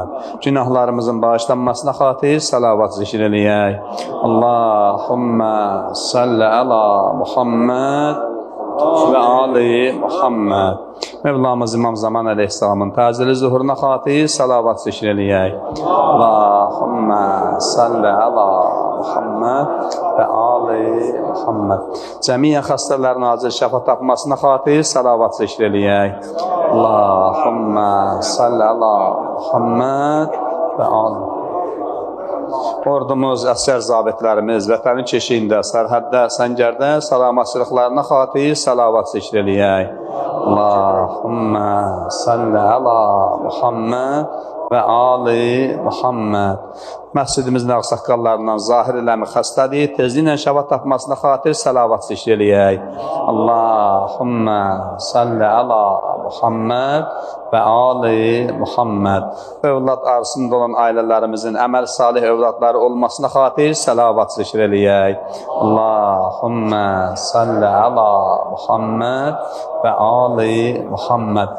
Muhammed. Günahlarımızın bağışlanmasına xatir salavat zikr eləyək. Allahumma salli ala Muhammed və ali Muhammed. Mevlamız İmam Zaman Aleyhisselamın tazili zuhuruna xatir salavat zikr eləyək. Allahumma salli ala Muhammed və ali Muhammed. Cəmiyyən xəstələrin acil şəfa tapmasına xatir salavat zikr eləyək. Allahumma salli ala Muhammed və ali. Ordumuz, əsgər zabitlərimiz vətənin keşiyində, sərhəddə, səngərdə salamatçılıqlarına xatir salavat zikr eləyək. Allahumma salli ala Muhammed və ali Muhammed. Məscidimizin ağsaqqallarından zahir eləmi xəstədir, tezliklə şəfa tapmasına xatir salavat zikr eləyək. Allahumma salli ala Muhammed və ali Muhammed. Övlad arzusunda olan ailələrimizin əməl salih övladları olmasına xatir salavat zikr eləyək. Allahumma salli ala Muhammed və ali Muhammed.